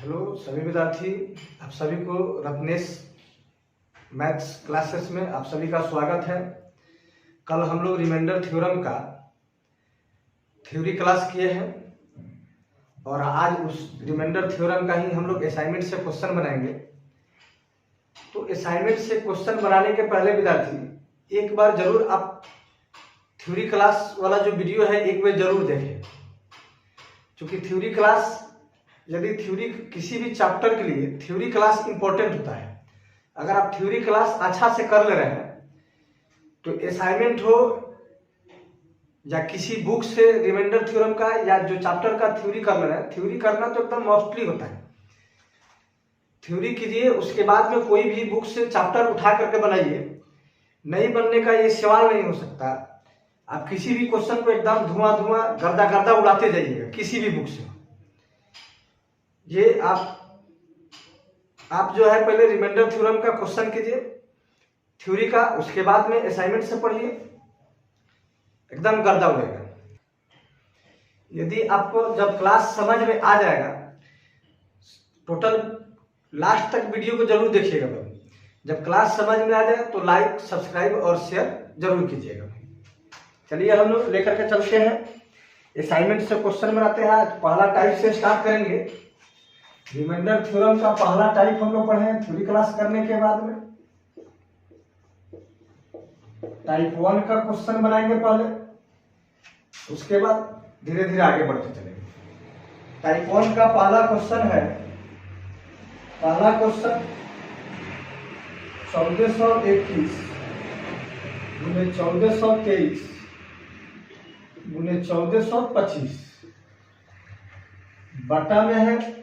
Hello सभी विद्यार्थी, आप सभी को रत्नेश मैथ्स क्लासेस में आप सभी का स्वागत है। कल हम लोग रिमाइंडर थ्योरम का थ्योरी क्लास किए हैं और आज उस रिमाइंडर थ्योरम का ही हम लोग असाइनमेंट से क्वेश्चन बनाएंगे। तो असाइनमेंट से क्वेश्चन बनाने के पहले विद्यार्थी एक बार जरूर आप थ्योरी क्लास वाला जो वीडियो है एक बार जरूर देखें, क्योंकि थ्योरी क्लास यदि थ्योरी किसी भी चैप्टर के लिए थ्योरी क्लास इंपॉर्टेंट होता है। अगर आप थ्योरी क्लास अच्छा से कर ले रहे हैं तो असाइनमेंट हो या किसी बुक से रिमाइंडर थ्योरम का या जो चैप्टर का थ्योरी कर ले रहे हैं, थ्योरी करना तो एकदम मोस्टली होता है। थ्योरी कीजिए, उसके बाद में कोई भी बुक से चैप्टर उठा करके बनाइए। नहीं बनने का ये सवाल नहीं हो सकता। आप किसी भी क्वेश्चन को एकदम धुआं गर्दा गर्दा उड़ाते जाइएगा किसी भी बुक से। ये आप जो है पहले रिमाइंडर थ्योरम का क्वेश्चन कीजिए थ्योरी का, उसके बाद में असाइनमेंट से पढ़िए, एकदम गर्दा उड़ेगा। यदि आपको जब क्लास समझ में आ जाएगा, टोटल लास्ट तक वीडियो को जरूर देखिएगा। जब क्लास समझ में आ जाए तो लाइक, सब्सक्राइब और शेयर जरूर कीजिएगा। चलिए हम लोग लेकर के चलते हैं, असाइनमेंट से क्वेश्चन बनाते हैं। आज पहला टाइप से स्टार्ट करेंगे। रिमाइंडर थ्योरम का पहला टाइप हम लोग पढ़े हैं थ्योरी क्लास करने के बाद में। टाइप 1 का क्वेश्चन बनाएंगे पहले, उसके बाद धीरे धीरे आगे बढ़ते चलेंगे। टाइप 1 का पहला क्वेश्चन है, पहला क्वेश्चन 1421 गुने 1423 गुने 1425 बटा में है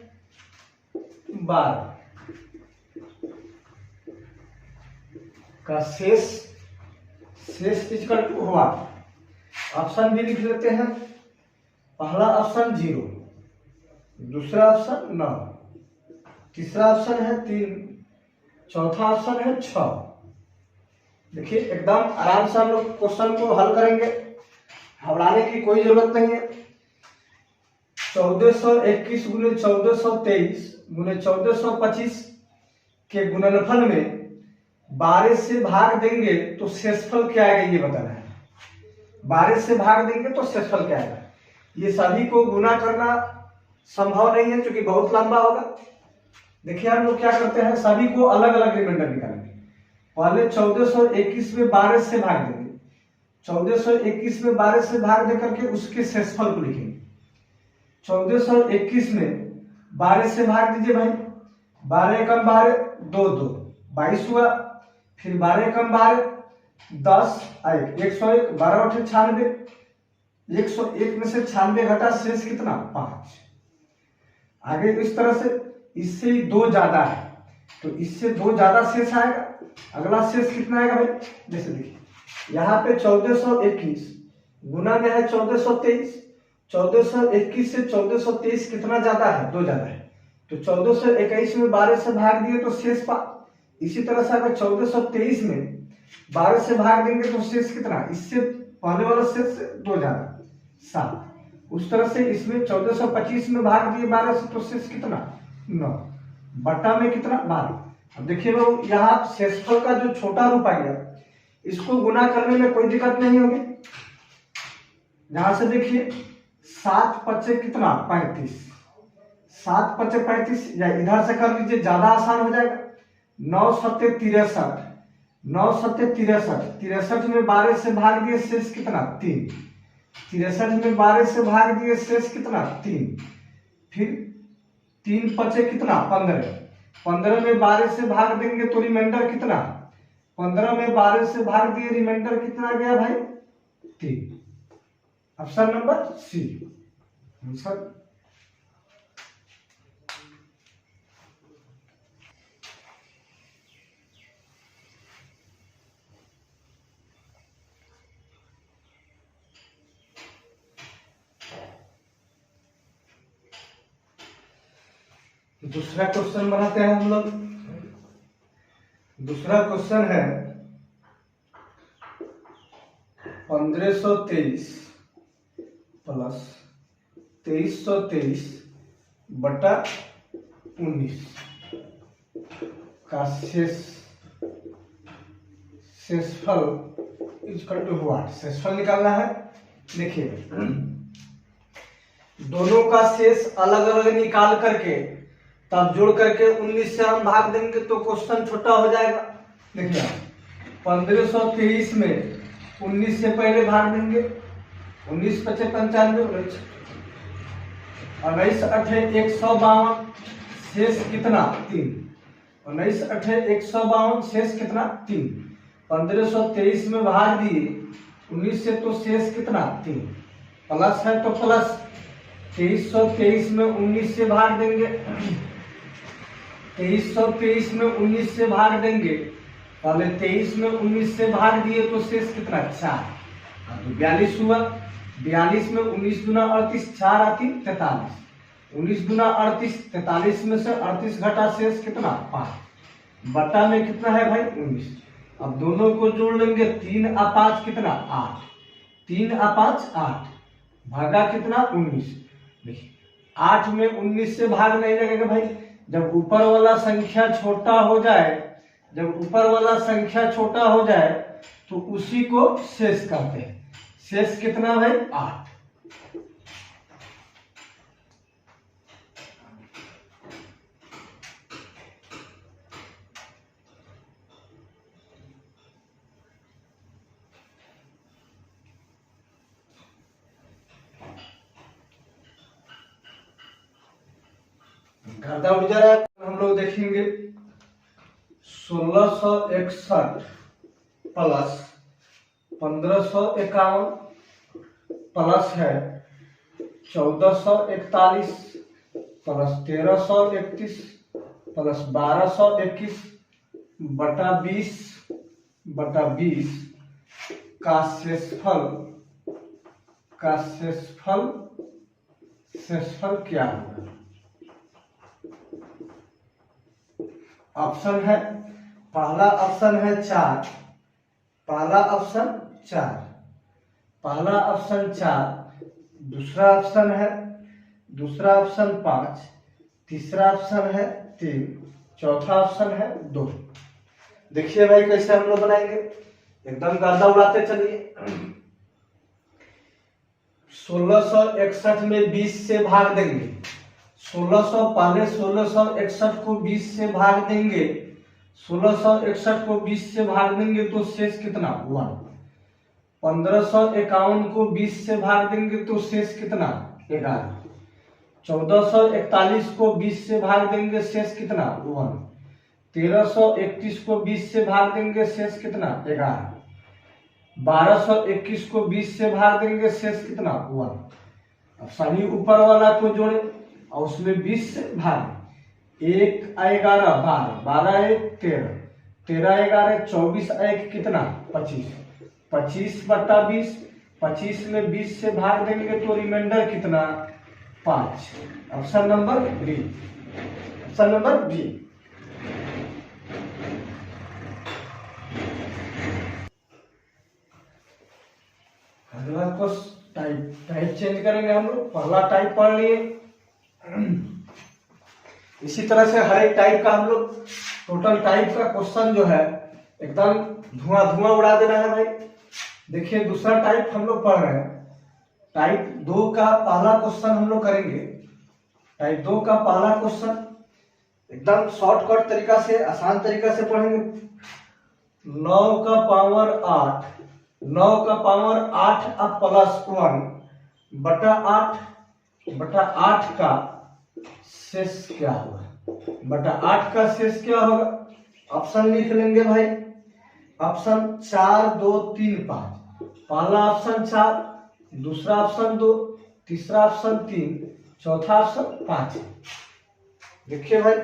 12 का शेष इक्वल टू हुआ। ऑप्शन भी लिख लेते हैं। पहला ऑप्शन 0, दूसरा ऑप्शन 9, तीसरा ऑप्शन है 3, चौथा ऑप्शन है 6। देखिए एकदम आराम से हम लोग क्वेश्चन को हल करेंगे, घबराने की कोई जरूरत नहीं है। 1421 गुने 1423 गुने 1425 के गुणनफल में 12 से भाग देंगे तो शेषफल क्या आएगा, ये बताना है। 12 से भाग देंगे तो शेषफल क्या आएगा। ये सभी को गुना करना संभव नहीं है क्योंकि बहुत लंबा होगा। देखिए हम लोग क्या करते हैं, सभी को अलग अलग रिमाइंडर निकालेंगे। पहले 1421 में 12 से भाग देंगे, 1421 में 12 से भाग दे करके उसके शेषफल को लिखेंगे। 1421 में 12 से भाग दीजिए भाई, 12 कम 12 2 2 22 हुआ। फिर 12 कम 12 10 1 101 12 8 96 101 में से 96 घटा शेष कितना 5। आगे इस तरह से, इससे 2 ज्यादा है तो इससे 2 ज्यादा शेष आएगा। अगला शेष कितना आएगा भाई, जैसे देखिए यहाँ पे 1421 गुना में है 1423, 1421 से 1423 कितना ज्यादा है, 2 ज्यादा है तो 1421 में 12 से भाग दिए तो शेष 5। इसी तरह से अगर 1423 में 12 से भाग देंगे तो शेष कितना, इससे पहले वाला शेष 2 ज्यादा 7। उस तरह से इसमें 1425 में भाग दिए 12 से तो शेष कितना 9 बटा में कितना 12। अब देखिए लोग यहाँ शेषफल का जो छोटा रूप आ गया, इसको गुना करने में कोई दिक्कत नहीं होगी। यहां से देखिए 7 पच्चे कितना 35, 7 पच्चे 35 या इधर से कर लीजिए ज्यादा आसान हो जाएगा। 9 सत्ते 63, 9 सत्ते 63, 63 में 12 से भाग दिए शेष कितना 3, 63 में 12 से भाग दिए शेष कितना 3। फिर 3 पच्चे कितना 15, 15 में 12 से भाग देंगे तो रिमाइंडर कितना, 15 में 12 से भाग दिए रिमाइंडर कितना गया भाई 3। Option number C answer. दूसरा क्वेश्चन बनाते हैं हम लोग। दूसरा क्वेश्चन है 1523 प्लस 2323 बटा 19 का शेषफल इक्वल टू व्हाट, शेषफल निकालना है। देखिए दोनों का शेष अलग अलग निकाल करके तब जोड़ करके 19 से हम भाग देंगे तो क्वेश्चन छोटा हो जाएगा। देखिए 1523 में 19 से पहले भाग देंगे, 19 × 5 = 95, 19 × 8 = 152, शेष कितना 3, 19 × 8 = 152, शेष कितना 3। 1523 में भाग दिए 19 से तो शेष कितना 3, प्लस है तो प्लस 2323 में 19 से भाग देंगे, 2323 में 19 से भाग देंगे, पहले 23 में 19 से भाग दिए तो शेष कितना 4, तो 42 हुआ। 42 में 19 दूना 38, 4 आती 43, 19 दूना 38, 43 में से 38 घटा शेष कितना 5, बटा में कितना है भाई 19। अब दोनों को जोड़ लेंगे, 3 और 5 कितना 8, 3 और 5 8, भागा कितना 19। देखिए 8 में 19 से भाग नहीं लगेगा भाई, जब ऊपर वाला संख्या छोटा हो जाए, जब ऊपर वाला संख्या छोटा हो जाए तो उसी को शेष कहते हैं। शेष कितना भाई 8। गर्दा उड़ जा रहा है। हम लोग देखेंगे 1661 प्लस 1551 प्लस है 1441 प्लस 1331 प्लस 1221 बटा 20 का शेषफल क्या होगा। ऑप्शन है, पहला ऑप्शन है 4, पहला ऑप्शन 4, दूसरा ऑप्शन 5, तीसरा ऑप्शन है 3, चौथा ऑप्शन है 2। देखिए भाई कैसे हम लोग बनाएंगे, एकदम गर्दा उड़ाते चलिए। 1661 में 20 से भाग देंगे, 1661 को 20 से भाग देंगे, 1661 को 20 से भाग देंगे तो शेष कितना 1। 1551 को 20 से भाग देंगे तो शेष कितना 11। 1441 को 20 से भाग देंगे, शेष कितना 1। 1331 को 20 से भाग देंगे, शेष कितना 11। 1221 को 20 से भाग देंगे, शेष कितना 1। अब सभी ऊपर वाला को जोड़े और उसमें 20 से भाग, 1 × 11 12, 12 × 1 13, 13 × 11 24, 1 कितना 25, 25 बटा 20, 25 में 20 से भाग देंगे तो रिमाइंडर कितना 5। Option number B, option number B. अगला को टाइप चेंज करेंगे हम लोग। पहला टाइप पढ़ लिए, इसी तरह से हर एक टाइप का हम लोग टोटल टाइप का क्वेश्चन जो है एकदम धुआं उड़ा देना है भाई। देखिए दूसरा टाइप हम लोग पढ़ रहे हैं, टाइप 2 का पहला क्वेश्चन हम लोग करेंगे। टाइप 2 का पहला क्वेश्चन एकदम शॉर्टकट तरीका से, आसान तरीका से पढ़ेंगे। 9 का पावर 8, 9 का पावर 8 अब प्लस 1 बटा 8 का शेष क्या होगा, बटा 8 का शेष क्या होगा। ऑप्शन लिख लेंगे भाई, ऑप्शन 4 2 3 5, पहला ऑप्शन 4, दूसरा ऑप्शन 2, तीसरा ऑप्शन 3, चौथा ऑप्शन 5। देखिए भाई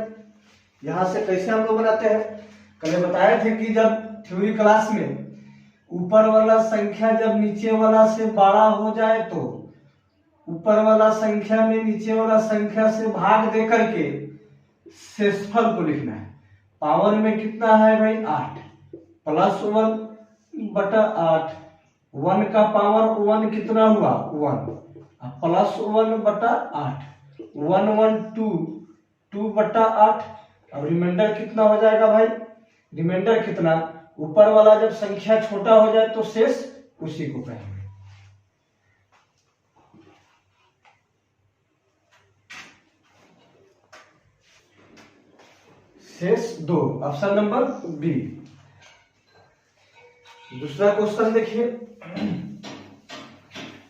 यहां से कैसे हम लोग बनाते हैं, कल बताए थे कि जब थ्योरी क्लास में ऊपर वाला संख्या जब नीचे वाला से बड़ा हो जाए तो ऊपर वाला संख्या में नीचे वाला संख्या से भाग दे करके शेषफल को लिखना है। पावर में कितना है भाई 8, प्लस 1 बटा 8, 1 का पावर 1 कितना हुआ 1, प्लस 1 बटा 8, 1 1 2, 2/8। अब रिमाइंडर कितना हो जाएगा भाई, रिमाइंडर कितना, ऊपर वाला जब संख्या छोटा हो जाए तो शेष उसी को कहेंगे। शेष 2, ऑप्शन नंबर बी। दूसरा क्वेश्चन देखिए,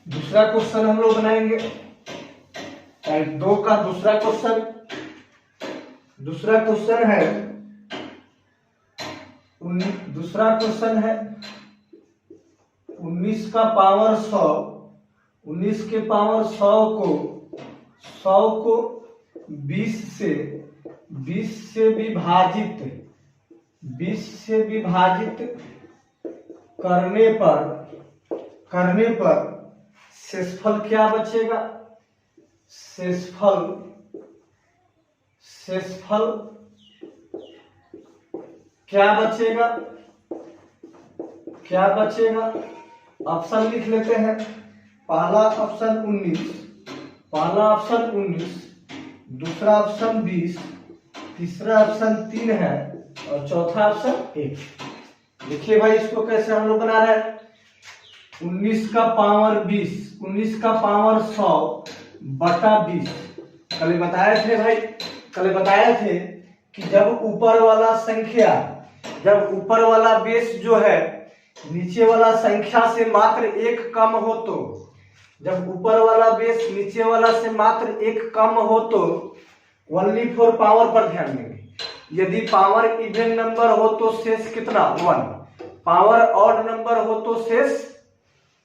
दूसरा क्वेश्चन हम लोग बनाएंगे टाइप 2 का दूसरा क्वेश्चन। दूसरा क्वेश्चन है दूसरा क्वेश्चन है 19 का पावर 100, 19 के पावर 100 को 20 से विभाजित करने पर शेषफल क्या बचेगा, शेषफल क्या बचेगा। ऑप्शन लिख लेते हैं। पहला ऑप्शन 19, दूसरा ऑप्शन 20, तीसरा ऑप्शन 3 है और चौथा ऑप्शन 1। देखिए भाई इसको कैसे हम लोग बना रहे हैं। 19 का पावर 20, 19 का पावर 100 बटा 20। कल बताए थे कि जब ऊपर वाला बेस जो है नीचे वाला संख्या से मात्र 1 कम हो तो, जब ऊपर वाला बेस नीचे वाला से मात्र 1 कम हो तो ओनली फॉर पावर पर ध्यान देंगे। यदि पावर इवन नंबर हो तो शेष कितना 1, पावर ऑड नंबर हो तो शेष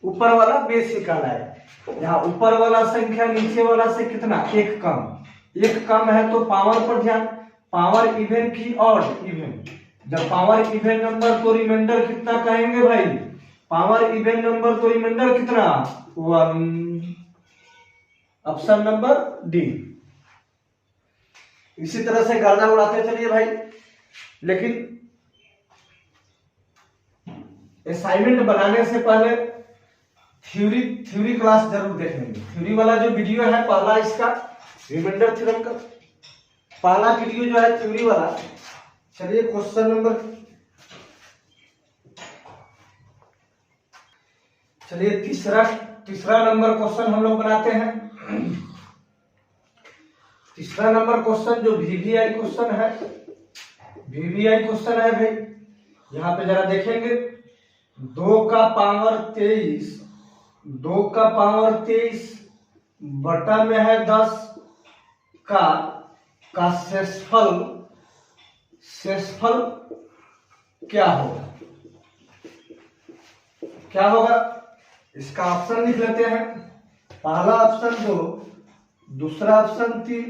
ऊपर वाला बेस ही कहलाएगा। यहाँ ऊपर वाला संख्या नीचे वाला से कितना 1 कम है तो पावर पर ध्यान। पावर इवन की ऑड इवन, जब पावर इवन नंबर तो रिमाइंडर कितना कहेंगे भाई, पावर इवन नंबर तो रिमाइंडर कितना 1, ऑप्शन नंबर डी। इसी तरह से गणना उड़ाते चलिए भाई, लेकिन असाइनमेंट बनाने से पहले थ्योरी क्लास जरूर देख लेंगे। थ्योरी वाला जो वीडियो है पहला, इसका रिमाइंडर थ्योरम का पहला वीडियो जो है थ्योरी वाला। चलिए क्वेश्चन नंबर, चलिए तीसरा नंबर क्वेश्चन हम लोग बनाते हैं। तीसरा नंबर क्वेश्चन जो वीवीआई क्वेश्चन है भाई। यहाँ पे जरा देखेंगे, 2 का पावर 23 बटा में है 10 का शेषफल क्या होगा। इसका ऑप्शन लिख लेते हैं। पहला ऑप्शन 2, दूसरा ऑप्शन 3,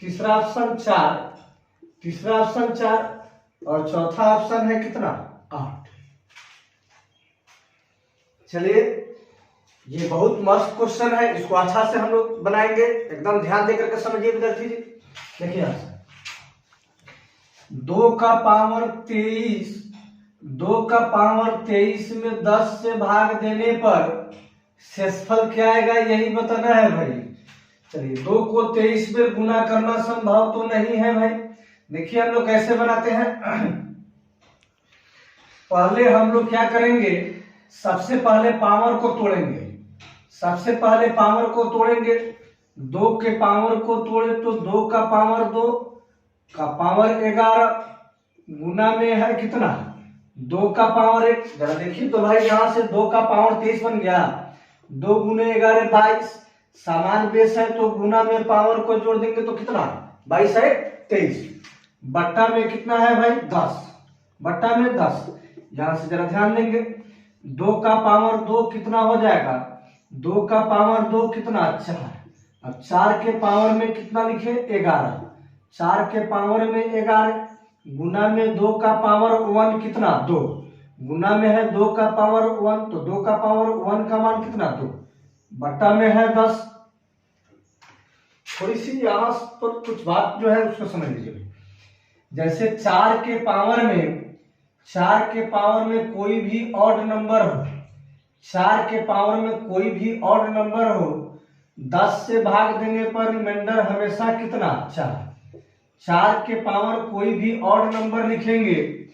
तीसरा ऑप्शन 4 और चौथा ऑप्शन है कितना 8। चलिए ये बहुत मस्त क्वेश्चन है, इसको अच्छा से हम लोग बनाएंगे, एकदम ध्यान देकर के समझिए विद्यार्थी जी। देखिए 2 का पावर 23 में 10 से भाग देने पर शेषफल क्या आएगा, यही बताना है भाई। चलिए 2 को 23 में गुना करना संभव तो नहीं है भाई। देखिए हम लोग कैसे बनाते हैं। पहले हम लोग क्या करेंगे, सबसे पहले पावर को तोड़ेंगे। 2 के पावर को तोड़े तो 2 का पावर 2 का पावर 11 गुना में है कितना 2 का पावर 1। जरा देखिए तो भाई यहाँ से 2 का पावर 23 बन गया। 2 गुने 11 22, समान बेस है तो गुना में पावर को जोड़ देंगे तो कितना 22 है 23, बट्टा में कितना है भाई 10, बट्टा में 10। यहां से जरा ध्यान देंगे, 2 का पावर 2 कितना हो जाएगा, 2 का पावर 2 कितना 4। अब 4 के पावर में कितना लिखे 11, 4 के पावर में 11 गुना में 2 का पावर 1 कितना 2, गुना में है 2 का पावर 1 तो 2 का पावर 1 का मान कितना 2, बट्टा में है 10। थोड़ी सी यहाँ पर कुछ बात जो है उसको समझ लीजिए। जैसे 4 के पावर में कोई भी ऑड नंबर हो, 4 के पावर में कोई भी ऑड नंबर हो 10 से भाग देने पर रिमाइंडर हमेशा कितना 4। 4 के पावर कोई भी ऑड नंबर लिखेंगे,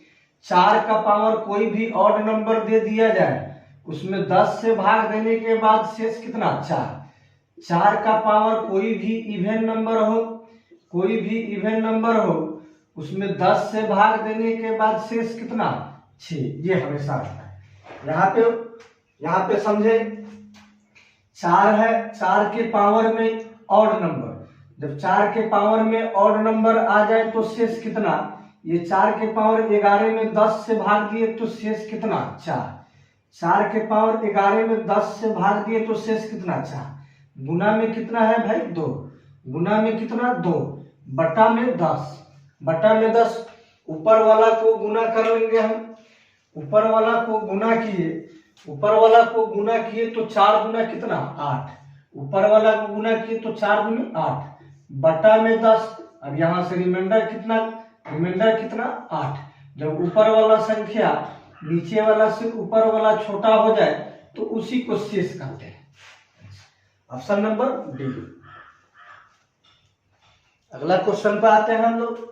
4 का पावर कोई भी ऑड नंबर दे दिया जाए, उसमें 10 से भाग देने के बाद शेष कितना 4। 4 का पावर कोई भी इवन नंबर हो, कोई भी इवन नंबर हो, उसमें 10 से भाग देने के बाद शेष कितना 6। ये हमेशा रहता है। यहाँ पे समझे 4 है, 4 के पावर में ऑड नंबर, जब 4 के पावर में ऑड नंबर आ जाए तो शेष कितना, ये 4 के पावर 11 में 10 से भाग दिए तो शेष कितना 4। 4 के पावर 11 में 10 से भाग दिए तो शेष कितना 4। गुना में कितना है भाई 2, गुना में कितना 2, बटा में 10, बटा में 10। ऊपर वाला को गुना कर लेंगे हम, ऊपर वाला को गुना किए, ऊपर वाला को गुना किए तो 4 गुना कितना 8, ऊपर वाला को गुना किए तो 4 गुना 8, बटा में 10। अब यहां से रिमाइंडर कितना, रिमाइंडर कितना 8। जब ऊपर वाला संख्या नीचे वाला से ऊपर वाला छोटा हो जाए तो उसी को शेष कहते हैं। Option number D. अगला क्वेश्चन पे आते हैं हम लोग।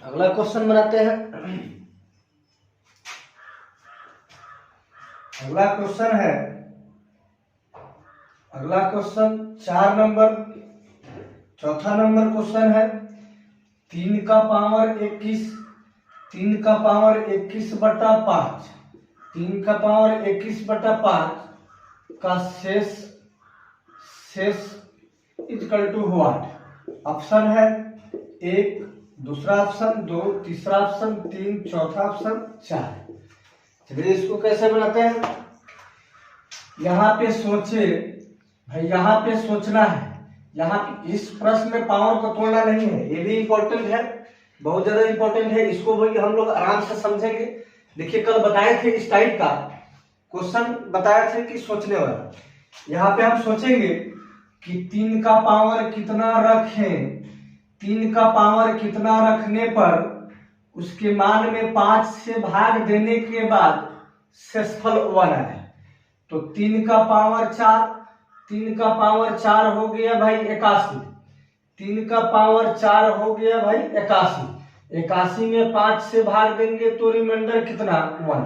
अगला क्वेश्चन बनाते हैं। अगला क्वेश्चन है, अगला क्वेश्चन 4 नंबर, चौथा नंबर क्वेश्चन है 3 का पावर 21, 3 का पावर 21 बटा 5, 3 का पावर 21 बटा 5 का शेष इक्वल टू व्हाट। ऑप्शन है 1, दूसरा ऑप्शन 2, तीसरा ऑप्शन 3, चौथा ऑप्शन 4। चलिए इसको कैसे बनाते हैं। यहाँ पे सोचे भाई, यहाँ पे सोचना है, यहाँ पे इस प्रश्न में पावर को तोड़ना नहीं है, ये भी इंपॉर्टेंट है, बहुत ज्यादा इंपॉर्टेंट है। इसको भी हम लोग आराम से समझेंगे। देखिए कल बताए थे इस टाइप का क्वेश्चन बताए थे कि सोचने वाला। यहाँ पे हम सोचेंगे कि 3 का पावर कितना रखें, 3 का पावर कितना रखने पर उसके मान में 5 से भाग देने के बाद शेषफल 1 आए। तो 3 का पावर 4, 3 का पावर 4 हो गया भाई 81, 3 का पावर 4 हो गया भाई 81, 81 में 5 से भाग देंगे तो रिमाइंडर कितना 1।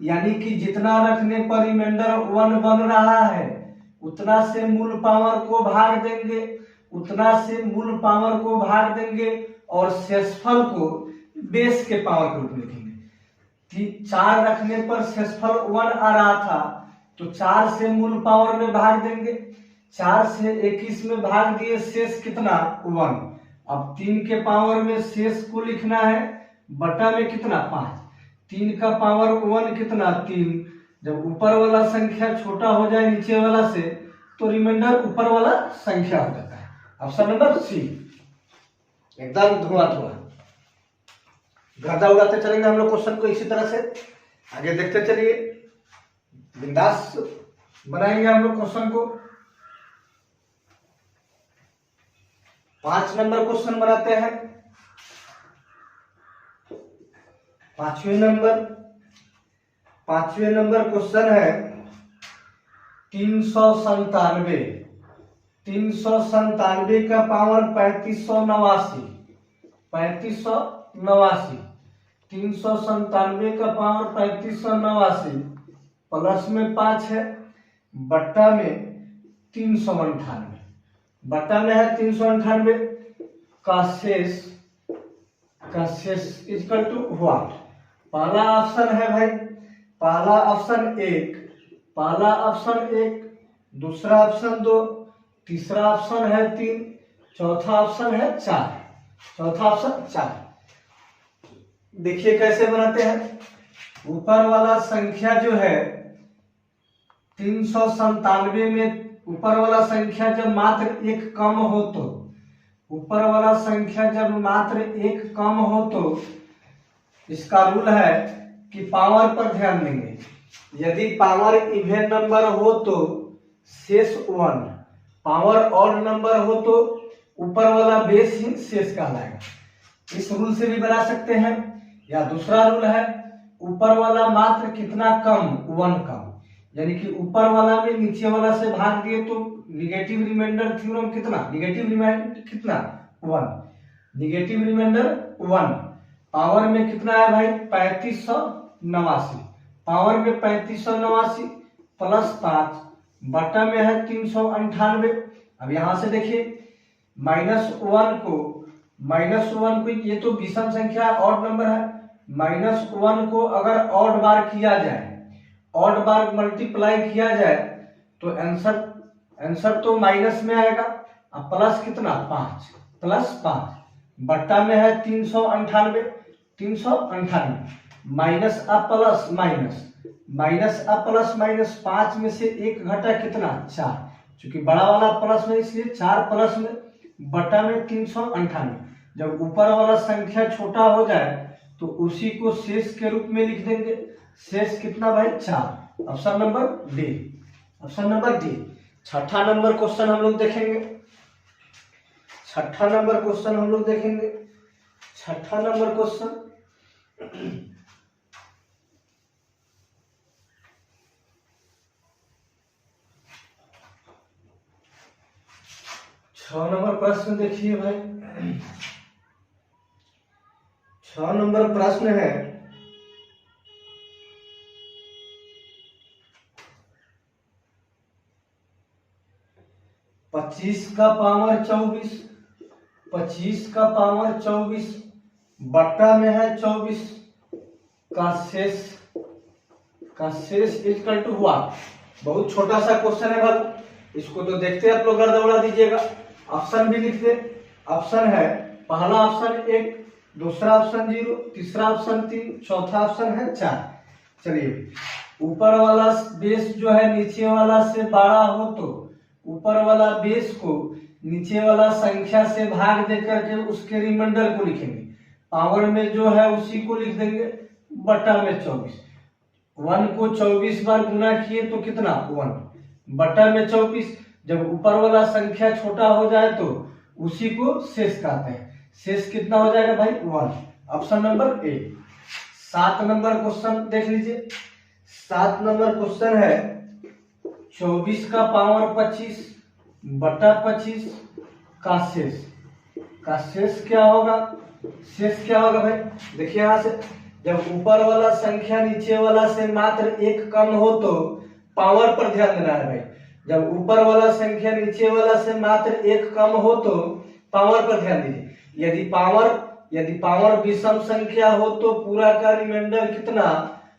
यानी कि जितना रखने पर रिमाइंडर 1 बन रहा है उतना से मूल पावर को भाग देंगे, उतना से मूल पावर को भाग देंगे और शेषफल को बेस के पावर के रूप में लिखेंगे। 4 रखने पर शेषफल 1 आ रहा था तो 4 से मूल पावर में भाग देंगे, 4 से 21 में भाग दिए, शेष कितना 1। अब 3 के पावर में शेष को लिखना है, बटा में कितना 5, 3 का पावर 1 कितना 3। जब ऊपर वाला संख्या छोटा हो जाए नीचे वाला से तो रिमाइंडर ऊपर वाला संख्या हो जाता है। ऑप्शन नंबर सी, एकदम धुआं धुआं गर्दा उड़ाते चलेंगे हम लोग क्वेश्चन को। इसी तरह से आगे देखते चलिए, बिंदास बनाएंगे हम लोग क्वेश्चन को। 5 नंबर क्वेश्चन बनाते हैं। 5वें नंबर क्वेश्चन है 397, 397 का पावर 3589, 3589, 397 का पावर 3589 प्लस में 5 है, बट्टा में 398, बट्टा में है 398 का शेष इक्वल टू व्हाट। पहला ऑप्शन है भाई, पहला ऑप्शन 1, पहला ऑप्शन 1, दूसरा ऑप्शन 2, तीसरा ऑप्शन है 3, चौथा ऑप्शन है 4, चौथा ऑप्शन 4। देखिए कैसे बनाते हैं। ऊपर वाला संख्या जो है 397 में ऊपर वाला संख्या जब मात्र 1 कम हो तो, ऊपर वाला संख्या जब मात्र 1 कम हो तो इसका रूल है कि पावर पर ध्यान देंगे। यदि पावर इवन नंबर हो तो शेष 1, पावर ऑड नंबर हो तो ऊपर वाला बेस ही शेष कहलाएगा। इस रूल से भी बना सकते हैं, या दूसरा रूल है ऊपर वाला मात्र कितना कम, 1 कम, यानी कि ऊपर वाला में नीचे वाला से भाग दिए तो निगेटिव रिमाइंडर थ्योरम कितना, निगेटिव रिमाइंडर कितना 1, निगेटिव रिमाइंडर 1। पावर में कितना है भाई 3589, पावर में 3589 प्लस 5 बटा में है 398। अब यहां से देखिए -1 को ये तो विषम संख्या ऑड नंबर है, -1 को अगर ऑड बार किया जाए, ऑड बार मल्टीप्लाई किया जाए तो आंसर तो माइनस में आएगा। अब प्लस कितना 5, प्लस 5 बट्टा में है 398 माइनस अब प्लस माइनस अब प्लस माइनस 5 में से एक घटा कितना 4, क्योंकि बड़ा वाला प्लस में इसलिए 4 प्लस में बटा में 398। जब ऊपर वाला संख्या छोटा हो जाए तो उसी को शेष के रूप में लिख देंगे। शेष कितना भाई 4, option number D, option number D. छठा नंबर क्वेश्चन हम लोग देखेंगे, छठा नंबर क्वेश्चन हम लोग देखेंगे। छठा नंबर क्वेश्चन 6 नंबर प्रश्न देखिए भाई। 6 नंबर प्रश्न है 25 का पावर 24, 25 का पावर 24 बट्टा में है 24 का शेष इक्वल टू हुआ। बहुत छोटा सा क्वेश्चन है भाई, इसको तो देखते आप लोग गर्दा उड़ा दीजिएगा। ऑप्शन भी लिख दे, ऑप्शन है पहला ऑप्शन 1, दूसरा ऑप्शन 0, तीसरा ऑप्शन 3, चौथा ऑप्शन है 4। चलिए ऊपर वाला बेस जो है नीचे वाला से बड़ा हो तो ऊपर वाला बेस को नीचे वाला संख्या से भाग दे करके उसके रिमाइंडर को लिखेंगे। पावर में जो है उसी को लिख देंगे बटा में 24। 1 को 24 बार गुना किए तो कितना 1 बटा में 24। जब ऊपर वाला संख्या छोटा हो जाए तो उसी को शेष कहते हैं। शेष कितना हो जाएगा भाई 1, option number A. 7 number question देख लीजिए। 7 नंबर क्वेश्चन है 24 का पावर 25 बटा 25 का शेष क्या होगा, शेष क्या होगा भाई। देखिए यहां से जब ऊपर वाला संख्या नीचे वाला से मात्र 1 कम हो तो पावर पर ध्यान देना है भाई। जब ऊपर वाला संख्या नीचे वाला से मात्र 1 कम हो तो पावर पर ध्यान दीजिए। यदि पावर विषम संख्या हो तो पूरा का रिमाइंडर कितना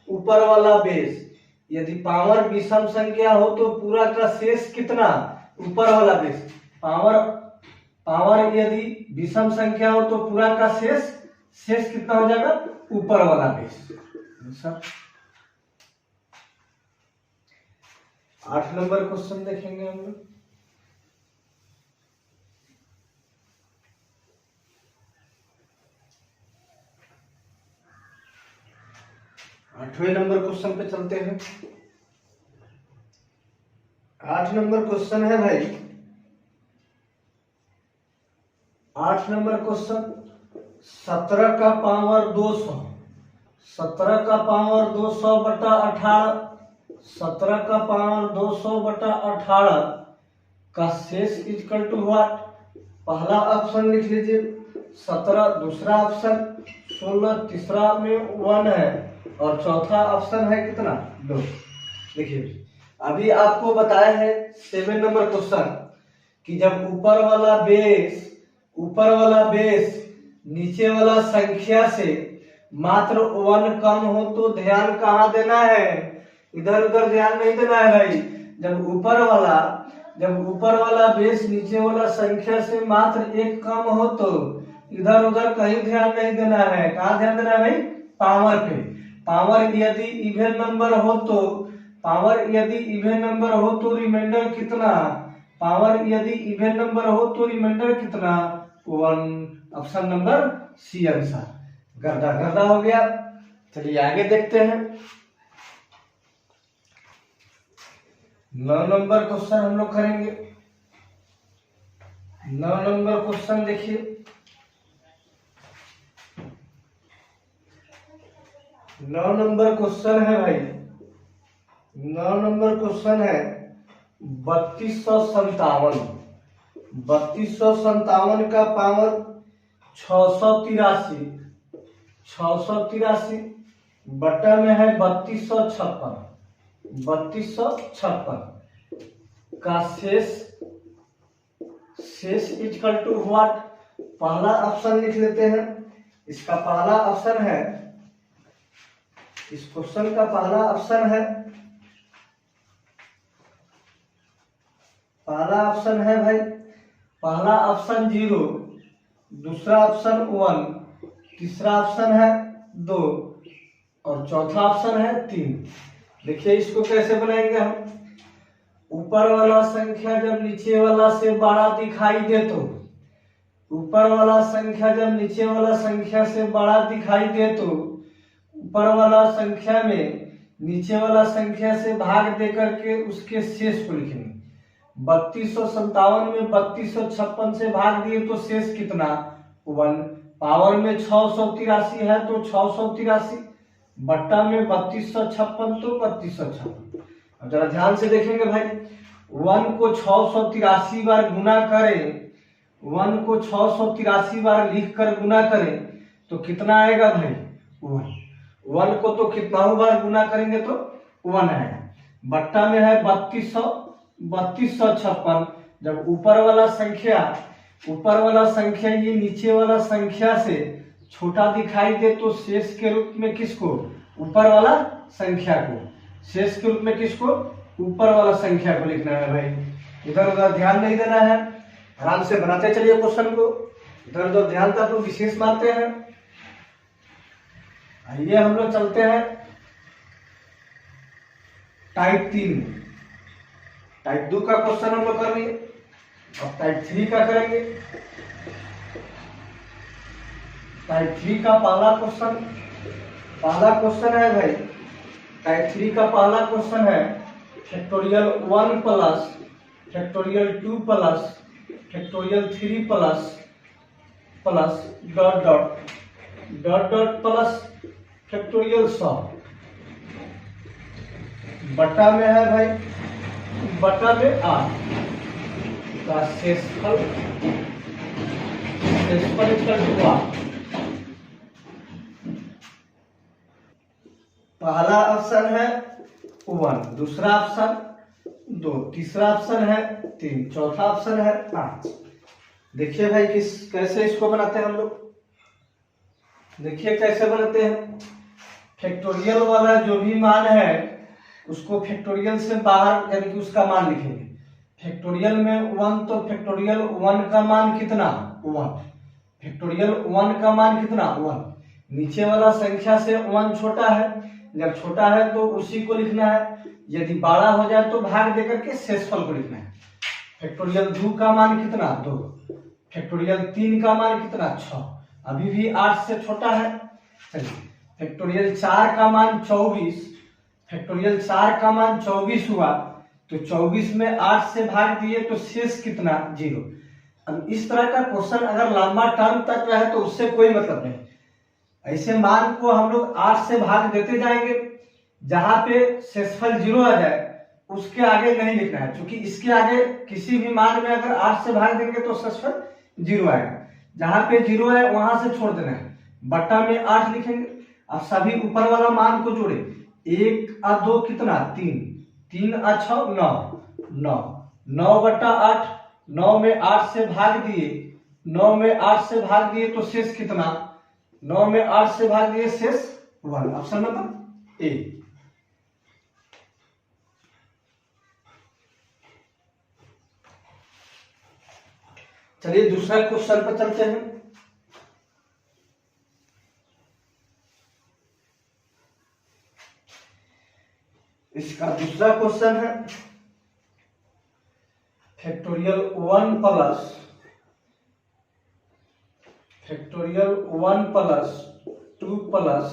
ऊपर वाला बेस। यदि पावर विषम संख्या हो तो पूरा का शेष कितना ऊपर वाला बेस। पावर यदि विषम संख्या हो तो पूरा का शेष कितना हो जाएगा ऊपर वाला बेस। 8 नंबर क्वेश्चन देखेंगे हम लोग। 8वें नंबर क्वेश्चन पे चलते हैं। 8 नंबर क्वेश्चन है भाई, 8 नंबर क्वेश्चन 17 का पावर 200, 17 का पावर 200 बटा 18, 17 का पावर 200 बटा 18 का शेष इक्वल टू व्हाट। पहला ऑप्शन लिख लीजिए 17, दूसरा ऑप्शन 16, तीसरा में 1 है और चौथा ऑप्शन है कितना 2। देखिए अभी आपको बताया है 7 नंबर क्वेश्चन कि जब ऊपर वाला बेस नीचे वाला संख्या से मात्र 1 कम हो तो ध्यान कहाँ देना है, इधर उधर ध्यान नहीं देना है भाई। जब ऊपर वाला बेस नीचे वाला संख्या से मात्र 1 कम हो तो इधर उधर कहीं ध्यान नहीं देना है। कहाँ ध्यान देना है भाई, पावर पे। पावर यदि इवन नंबर हो तो रिमाइंडर कितना, पावर यदि इवन नंबर हो तो रिमाइंडर कितना 1, ऑप्शन नंबर सी आंसर। गर्दा हो गया। चलिए आगे देखते हैं। 9 नंबर क्वेश्चन हम लोग करेंगे। 9 नंबर क्वेश्चन देखिए। 9 नंबर क्वेश्चन है भाई, 9 नंबर क्वेश्चन है 3257। 3257 का पावर 683, 683 बटा में है 3256, 3256 का शेष इक्वल टू व्हाट। पहला ऑप्शन लिख लेते हैं। इसका पहला ऑप्शन है, इस क्वेश्चन का पहला ऑप्शन है, पहला ऑप्शन है भाई, पहला ऑप्शन 0, दूसरा ऑप्शन 1, तीसरा ऑप्शन है 2 और चौथा ऑप्शन है 3। देखिए इसको कैसे बनाएंगे हम। ऊपर वाला संख्या जब नीचे वाला से बड़ा दिखाई दे तो, ऊपर वाला संख्या जब नीचे वाला संख्या से बड़ा दिखाई दे तो ऊपर वाला संख्या में नीचे वाला संख्या से भाग दे करके उसके शेष को लिखेंगे। 3257 में 3256 से भाग दिए तो शेष कितना 1। पावर में 683 है तो 683 बट्टा में 3256 तो 3256। अब जरा ध्यान से देखेंगे भाई, 1 को 683 बार गुना करें, 1 को 683 बार लिख कर गुना करें तो कितना आएगा भाई 1। 1 को तो कितना बार गुना करेंगे तो 1 आएगा। बट्टा में है 3256। जब ऊपर वाला संख्या ये नीचे वाला संख्या से छोटा दिखाई दे तो शेष के रूप में किसको, ऊपर वाला संख्या को, शेष के रूप में किसको, ऊपर वाला संख्या को लिखना है भाई। इधर उधर ध्यान नहीं देना है, आराम से बनाते चलिए क्वेश्चन को। इधर उधर ध्यान तो आप लोग विशेष मानते हैं। आइए हम लोग चलते हैं टाइप 3। टाइप 2 का क्वेश्चन हम लोग कर लिए, अब टाइप 3 का करेंगे। टाइप 3 का पहला क्वेश्चन है भाई, टाइप 3 का पहला क्वेश्चन है factorial 1 plus factorial 2 plus factorial 3 plus dot dot plus factorial 100 बटा में है भाई, बटा में 8 का शेषफल इक्वल टू 8। पहला ऑप्शन है 1, दूसरा ऑप्शन 2, तीसरा ऑप्शन है 3, चौथा ऑप्शन है 5। देखिए भाई कैसे इसको बनाते हैं हम लोग। देखिए कैसे बनाते हैं। फैक्टोरियल वाला जो भी मान है उसको फैक्टोरियल से बाहर यानी कि उसका मान लिखेंगे। फैक्टोरियल में 1 तो फैक्टोरियल 1 का मान कितना 1, फैक्टोरियल 1 का मान कितना 1। नीचे वाला संख्या से 1 छोटा है, जब छोटा है तो उसी को लिखना है, यदि बड़ा हो जाए तो भाग देकर के शेषफल को लिखना है। फैक्टोरियल 2 का मान कितना 2, फैक्टोरियल 3 का मान कितना 6, अभी भी 8 से छोटा है। चलिए फैक्टोरियल 4 का मान 24, फैक्टोरियल 4 का मान 24 हुआ तो 24 में 8 से भाग दिए तो शेष कितना 0। अब इस तरह का क्वेश्चन अगर लंबा टर्म तक रहे तो उससे कोई मतलब नहीं। ऐसे मान को हम लोग 8 से भाग देते जाएंगे, जहां पे शेषफल 0 आ जाए उसके आगे नहीं लिखना है, क्योंकि इसके आगे किसी भी मान में अगर 8 से भाग देंगे तो शेषफल 0 आएगा। जहां पे 0 है वहां से छोड़ देना है, बट्टा में 8 लिखेंगे। अब सभी ऊपर वाला मान को जोड़े, 1 और 2 कितना 3, 3 और 6 9, 9 बट्टा 8, 9 में 8 से भाग दिए, 9 में 8 से भाग दिए तो शेष कितना, 9 में 8 से भाग दिए शेष 1। Option number A. चलिए दूसरा क्वेश्चन पर चलते हैं। इसका दूसरा क्वेश्चन है factorial 1 plus factorial 1 plus 2 plus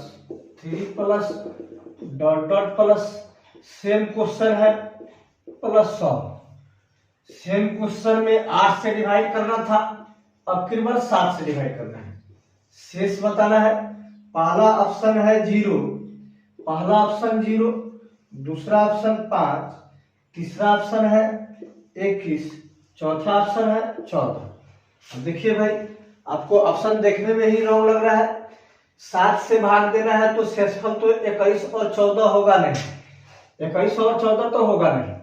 3 plus dot dot plus same question है प्लस 100। सेम क्वेश्चन में 8 से डिवाइड करना था, अब की बार 7 से डिवाइड करना है। शेष बताना है। पहला ऑप्शन है 0, पहला ऑप्शन 0, दूसरा ऑप्शन 5, तीसरा ऑप्शन है 21, चौथा ऑप्शन है 14। अब देखिए भाई, आपको ऑप्शन देखने में ही रॉन्ग लग रहा है। 7 से भाग देना है तो शेषफल तो 21 और 14 होगा नहीं, 21 और 14 तो होगा नहीं,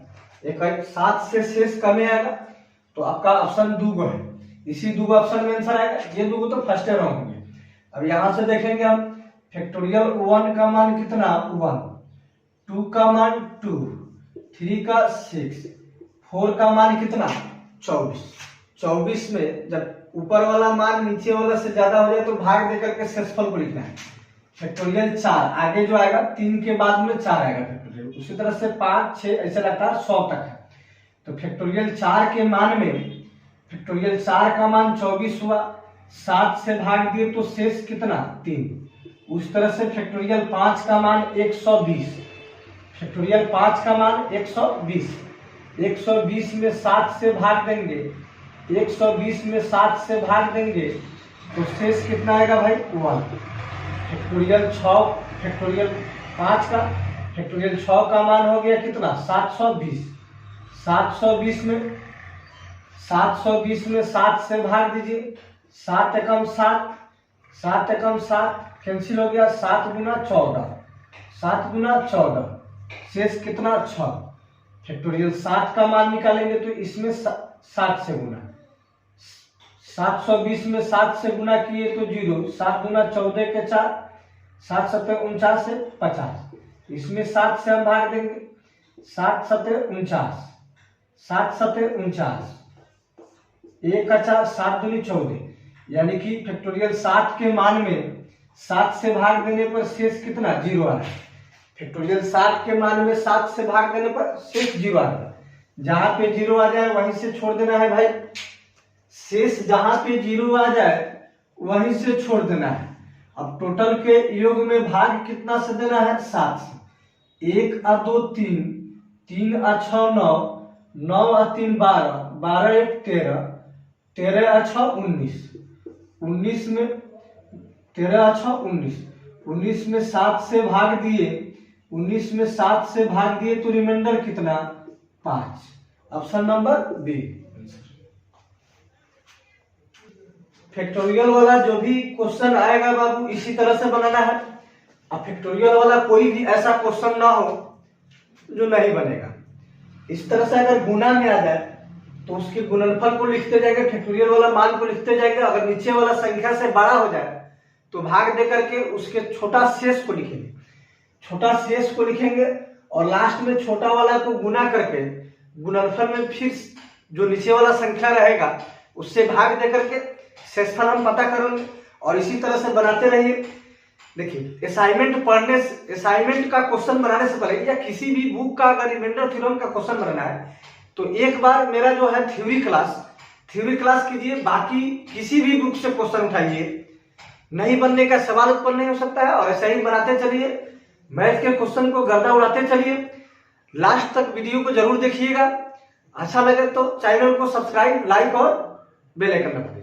7 से शेष कम आएगा, तो आपका ऑप्शन 2 है। इसी 2 ऑप्शन में आंसर आएगा, ये 2 तो फर्स्ट रॉन्ग होंगे। अब यहां से देखेंगे हम, फैक्टोरियल 1 का मान कितना 1, 2 का मान 2, 3 का 6, 4 का मान कितना 24। 24 में जब ऊपर वाला मान नीचे वाला से ज्यादा हो जाए तो भाग देकर के शेषफल को लिखना है। फैक्टोरियल 4 आगे जो आएगा 3 के बाद में 4 आएगा फैक्टोरियल, उसी तरह से 5, 6 ऐसे लगातार 100 तक है। तो फैक्टोरियल 4 के मान में, फैक्टोरियल 4 का मान 24 हुआ, 7 से भाग दिए तो शेष कितना 3। उस तरह से फैक्टोरियल 5 का मान 120, फैक्टोरियल 5 का मान 120, 120 में 7 से भाग देंगे, 120 में 7 से भाग देंगे तो शेष कितना आएगा भाई 1। फैक्टोरियल 6, फैक्टोरियल 5 का, फैक्टोरियल 6 का मान हो गया कितना 720, 720 में 7 से भाग दीजिए, 7 एकम 7, 7 एकम 7 कैंसिल हो गया, 7 गुना 14, 7 गुना 14, शेष कितना 6। फैक्टोरियल 7 का मान निकालेंगे तो इसमें 7 से गुना, 720 में 7 से गुना किए तो 0, 7 गुना 14 के 4, 7 सत्ते 49 से 50, इसमें 7 से हम भाग देंगे, 7 सत्ते 49, 7 सत्ते 49, 1 का 4, 7 दूनी 14, यानी कि फैक्टोरियल 7 के मान में 7 से भाग देने पर शेष कितना 0 आ रहा है। फैक्टोरियल 7 के मान में 7 से भाग देने पर शेष 0 आ रहा है। जहां पे 0 आ जाए वहीं से छोड़ देना है भाई, शेष जहां पे 0 आ जाए वहीं से छोड़ देना है। अब टोटल के योग में भाग कितना से देना है 7 से। 1 और 2 3, 3 और 6 9, 9 और 3 12, 12 1 13, 13 और 6 19, 19 में 13 और 6 19, 19 में 7 से भाग दिए, 19 में 7 से भाग दिए तो रिमाइंडर कितना 5। Option number B. फैक्टोरियल वाला जो भी क्वेश्चन आएगा बाबू इसी तरह से बनाना है। अब फैक्टोरियल वाला कोई भी ऐसा क्वेश्चन ना हो जो नहीं बनेगा। इस तरह से अगर गुना में आ जाए तो उसके गुणनफल को लिखते जाएंगे, फैक्टोरियल वाला मान को लिखते जाएंगे। अगर नीचे वाला संख्या से बड़ा हो जाए तो भाग दे करके उसके छोटा शेष को लिखेंगे, छोटा शेष को लिखेंगे और लास्ट में छोटा वाला को गुना करके गुणनफल में फिर जो नीचे वाला संख्या रहेगा उससे भाग दे करके शेषफल हम पता करेंगे और इसी तरह से बनाते रहिए। देखिए असाइनमेंट का क्वेश्चन बनाने से पहले या किसी भी बुक का अगर रिमाइंडर थ्योरम का क्वेश्चन बनाना है तो एक बार मेरा जो है थ्योरी क्लास कीजिए, बाकी किसी भी बुक से क्वेश्चन उठाइए, नहीं बनने का सवाल उत्पन्न नहीं हो सकता है। और ऐसा ही बनाते चलिए, मैथ के क्वेश्चन को गर्दा उड़ाते चलिए। लास्ट तक वीडियो को जरूर देखिएगा। अच्छा लगे तो चैनल को सब्सक्राइब, लाइक और बेल आइकन दबाइए।